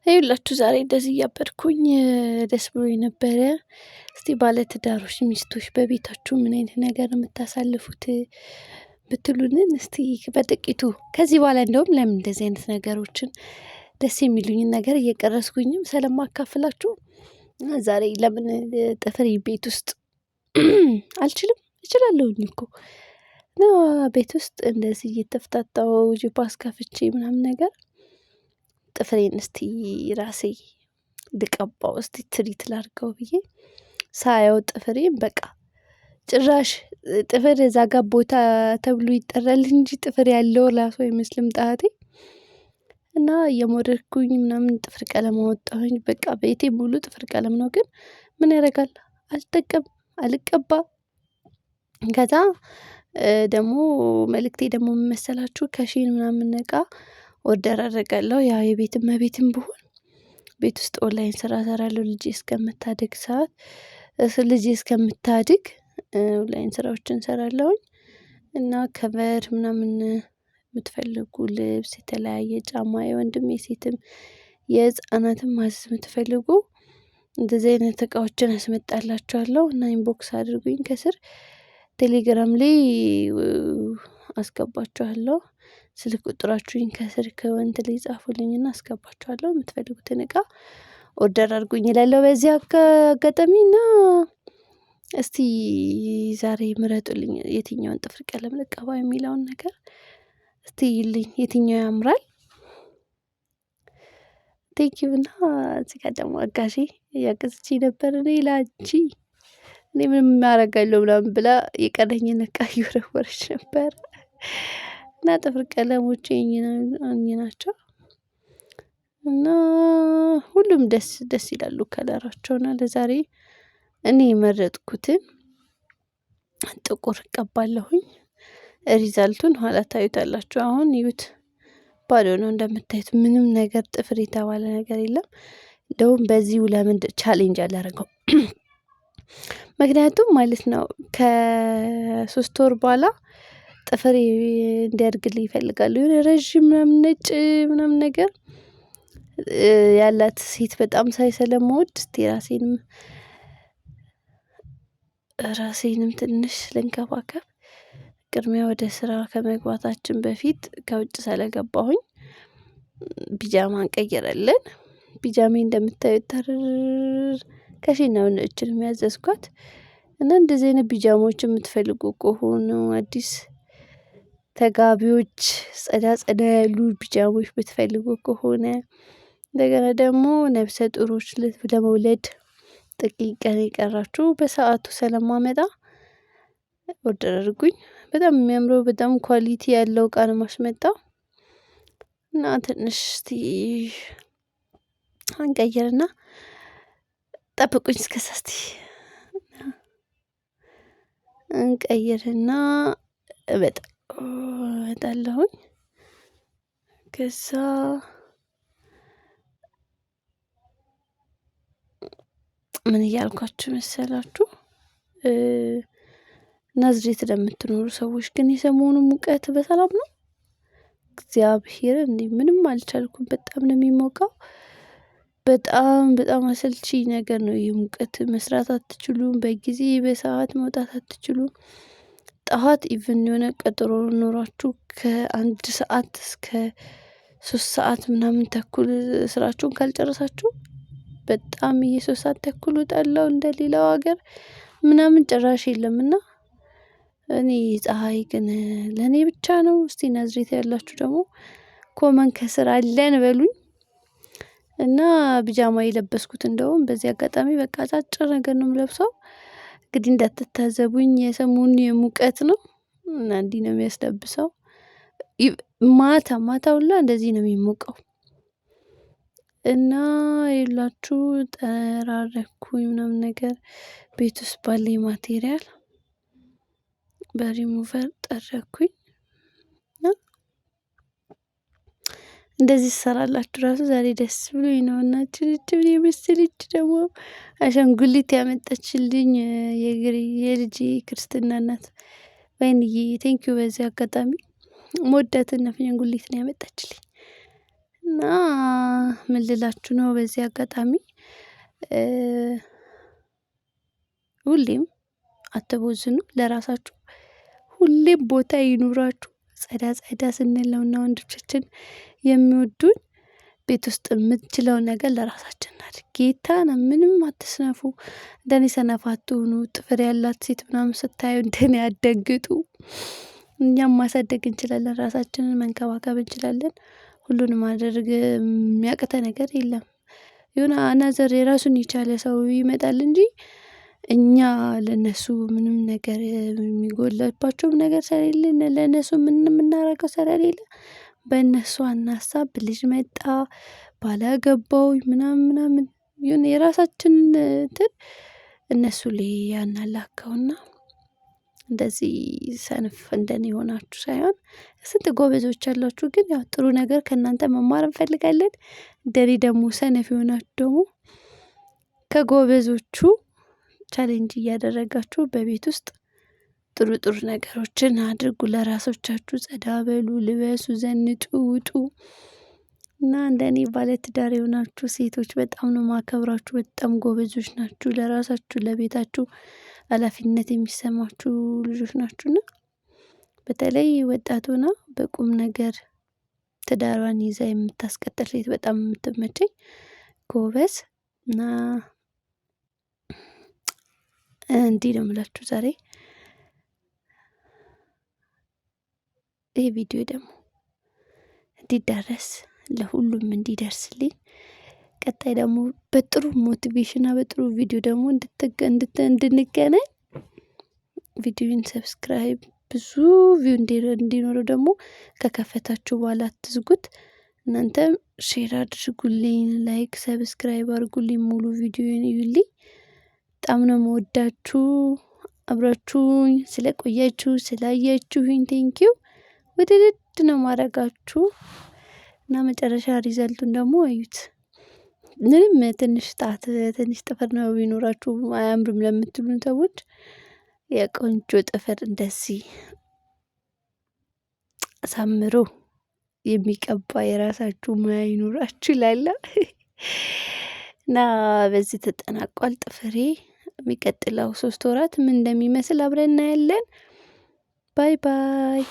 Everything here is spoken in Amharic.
ይኸውላችሁ ዛሬ እንደዚህ እያበድኩኝ ደስ ብሎኝ ነበረ። እስቲ ባለትዳሮች ሚስቶች በቤታችሁ ምን አይነት ነገር የምታሳልፉት ብትሉንን እስቲ በጥቂቱ ከዚህ በኋላ እንደውም ለምን እንደዚህ አይነት ነገሮችን ደስ የሚሉኝን ነገር እየቀረስኩኝም ስለማካፍላችሁ ዛሬ ለምን ጥፍሬ ቤት ውስጥ አልችልም እችላለሁኝ እኮ እና ቤት ውስጥ እንደዚህ እየተፍታታው ጂፓስ ከፍቼ ምናምን ነገር ጥፍሬን እስቲ ራሴ ልቀባው እስቲ ትሪት ላድርገው ብዬ ሳየው ጥፍሬን በቃ ጭራሽ ጥፍር እዛ ጋ ቦታ ተብሎ ይጠራል እንጂ ጥፍር ያለው ራሱ አይመስልም ጣቴ። እና እየሞረድኩኝ ምናምን ጥፍር ቀለም አወጣሁኝ። በቃ ቤቴ ሙሉ ጥፍር ቀለም ነው፣ ግን ምን ያደርጋል አልጠቀም አልቀባ። ከዛ ደግሞ መልእክቴ ደግሞ መሰላችሁ ከሺን ምናምን እቃ ኦርደር አደርጋለሁ። ያው የቤትም እመቤትም ብሆን ቤት ውስጥ ኦንላይን ስራ እሰራለሁ። ልጄ እስከምታድግ ሰዓት ልጄ እስከምታድግ ኦንላይን ስራዎችን እሰራለሁኝ። እና ከቨር ምናምን የምትፈልጉ ልብስ፣ የተለያየ ጫማ፣ የወንድም የሴትም የህፃናትም ማዘዝ የምትፈልጉ እንደዚህ አይነት እቃዎችን አስመጣላችኋለሁ እና ኢንቦክስ አድርጉኝ። ከስር ቴሌግራም ላይ አስገባችኋለሁ። ስልክ ቁጥራችሁን ከስር ከወንት ላይ ጻፉልኝና አስገባችኋለሁ። የምትፈልጉትን እቃ ኦርደር አድርጉኝ እላለሁ በዚህ አጋጣሚና እስቲ ዛሬ ምረጡልኝ የትኛውን ጥፍር ቀለም ልቀባ የሚለውን ነገር እስቲ ይልኝ፣ የትኛው ያምራል? ቴንኪው። እና እዚህ ጋር ደግሞ አጋዤ እያገዘችኝ ነበር። እኔ ላንቺ እኔ ምንም አደርጋለሁ ምናምን ብላ የቀረኝን እቃ እየወረወረች ነበር። እና ጥፍር ቀለሞቼ እኚህ ናቸው እና ሁሉም ደስ ይላሉ ከለራቸውና ለዛሬ እኔ የመረጥኩትን ጥቁር እቀባለሁኝ። ሪዛልቱን ኋላ ታዩታላችሁ። አሁን ይዩት፣ ባዶ ነው እንደምታዩት። ምንም ነገር ጥፍር የተባለ ነገር የለም። እንደውም በዚሁ ለምን ቻሌንጅ አላደረገው ምክንያቱም ማለት ነው ከ3 ወር በኋላ ጥፍሬ እንዲያድግልኝ ይፈልጋሉ። የሆነ ረዥም ምናምን ነጭ ምናምን ነገር ያላት ሴት በጣም ሳይ ስለምወድ እስቲ ራሴንም ትንሽ ልንከባከብ። ቅድሚያ ወደ ስራ ከመግባታችን በፊት ከውጭ ስለገባሁኝ ፒጃማ እንቀይራለን። ፒጃሜ እንደምታዩት ተርር ከሺን ነው እችን ያዘዝኳት። እና እንደዚህ አይነት ፒጃማዎች የምትፈልጉ ከሆኑ አዲስ ተጋቢዎች ጸዳ ያሉ ፒጃማዎች ብትፈልጉ ከሆነ እንደገና ደግሞ ነፍሰ ጡሮች ለመውለድ ጥቂት ቀን የቀራችሁ በሰዓቱ ስለማመጣ ኦርደር አድርጉኝ። በጣም የሚያምረው በጣም ኳሊቲ ያለው እቃ ነው የማስመጣው። እና ትንሽ እስቲ አንቀይርና ጠብቁኝ። እስከዛ እስቲ እንቀይርና እመጣለሁኝ። ከዛ ምን እያልኳችሁ መሰላችሁ? ናዝሬት ለምትኖሩ ሰዎች ግን የሰሞኑ ሙቀት በሰላም ነው? እግዚአብሔር እንዴ ምንም አልቻልኩም። በጣም ነው የሚሞቀው። በጣም አሰልቺ ነገር ነው የሙቀት። መስራት አትችሉም፣ በጊዜ በሰዓት መውጣት አትችሉም። ጠዋት ኢቭን የሆነ ቀጠሮ ኖሯችሁ ከ1 ሰዓት እስከ 3 ሰዓት ምናምን ተኩል ስራችሁን ካልጨረሳችሁ በጣም የ3 ሰዓት ተኩል ወጣለሁ እንደሌላው ሀገር ምናምን ጭራሽ የለምና እኔ ፀሐይ ግን ለኔ ብቻ ነው። እስቲ ናዝሬት ያላችሁ ደግሞ ኮመን ከስር አለን በሉኝ። እና ቢጃማ የለበስኩት እንደውም በዚህ አጋጣሚ በቃ አጫጭር ነገር ነው የምለብሰው። እንግዲህ እንዳትታዘቡኝ፣ የሰሞኑ የሙቀት ነው እና እንዲህ ነው የሚያስለብሰው። ማታ ሁላ እንደዚህ ነው የሚሞቀው። እና የላችሁ ጠራረኩኝ ምናምን ነገር ቤት ውስጥ ባለኝ ማቴሪያል በሪሙቨር ጠረኩኝ። እንደዚህ ትሰራላችሁ ራሱ ዛሬ ደስ ብሎኝ ነው። እና ችልችል የመሰለች ደግሞ አሻንጉሊት ያመጣችልኝ የልጄ ክርስትና እናት ወይንዬ ቴንኪው። በዚህ አጋጣሚ መወዳትን አሻንጉሊት ነው ያመጣችልኝ። እና ምን ልላችሁ ነው በዚህ አጋጣሚ ሁሌም አትቦዝኑ ለራሳችሁ ሁሌም ቦታ ይኑራችሁ። ጸዳ ስንል ነውና ወንዶቻችን የሚወዱን። ቤት ውስጥ የምንችለውን ነገር ለራሳችን እናድርግ። ጌታን ምንም አትስነፉ። እንደኔ ሰነፍ አትሁኑ። ጥፍር ያላት ሴት ምናምን ስታዩ እንደኔ አትደንግጡ። እኛም ማሳደግ እንችላለን፣ ራሳችንን መንከባከብ እንችላለን። ሁሉንም ማድረግ የሚያቅተ ነገር የለም። የሆነ አናዘር የራሱን የቻለ ሰው ይመጣል እንጂ እኛ ለነሱ ምንም ነገር የሚጎለባቸውም ነገር ስለሌለ ለነሱ ምንም የምናደርገው ስለሌለ በእነሱ አናሳብ። ልጅ መጣ ባላገባው ምናምን ይሁን የራሳችንን እንትን እነሱ ላይ ያናላከውና እንደዚህ ሰንፍ እንደኔ ሆናችሁ ሳይሆን ስንት ጎበዞች ያላችሁ ግን ያው ጥሩ ነገር ከእናንተ መማር እንፈልጋለን። እንደኔ ደግሞ ሰነፍ የሆናችሁ ደግሞ ከጎበዞቹ ቻሌንጅ እያደረጋችሁ በቤት ውስጥ ጥሩ ነገሮችን አድርጉ። ለራሶቻችሁ ጸዳ በሉ፣ ልበሱ፣ ዘንጡ፣ ውጡ እና እንደኔ ባለትዳር የሆናችሁ ሴቶች በጣም ነው ማከብራችሁ። በጣም ጎበዞች ናችሁ። ለራሳችሁ ለቤታችሁ ኃላፊነት የሚሰማችሁ ልጆች ናችሁና በተለይ ወጣት ሆና በቁም ነገር ትዳሯን ይዛ የምታስቀጥል ሴት በጣም የምትመቸኝ ጎበዝ እና እንዲህ ነው የምላችሁ ዛሬ። ይህ ቪዲዮ ደግሞ እንዲዳረስ ለሁሉም እንዲደርስልኝ ቀጣይ ደግሞ በጥሩ ሞቲቬሽንና በጥሩ ቪዲዮ ደግሞ እንድንገናኝ ቪዲዮን ሰብስክራይብ ብዙ ቪው እንዲኖረው ደግሞ ከከፈታችሁ በኋላ አትዝጉት። እናንተም ሼር አድርጉልኝ፣ ላይክ ሰብስክራይብ አድርጉልኝ፣ ሙሉ ቪዲዮን እዩልኝ። በጣም ነው መወዳችሁ። አብራችሁኝ ስለቆያችሁ ስላያችሁኝ ቴንኪው። ውድድ ነው ማድረጋችሁ እና መጨረሻ ሪዘልቱን ደግሞ እዩት። ምንም ትንሽ ጣት ትንሽ ጥፍር ነው ቢኖራችሁ አያምርም ለምትሉን ሰዎች የቆንጆ ጥፍር እንደዚህ አሳምሮ የሚቀባ የራሳችሁ ሙያ ይኖራችሁ ይላል እና በዚህ ተጠናቋል ጥፍሬ። የሚቀጥለው 3 ወራት ምን እንደሚመስል አብረን እናያለን። ባይ ባይ።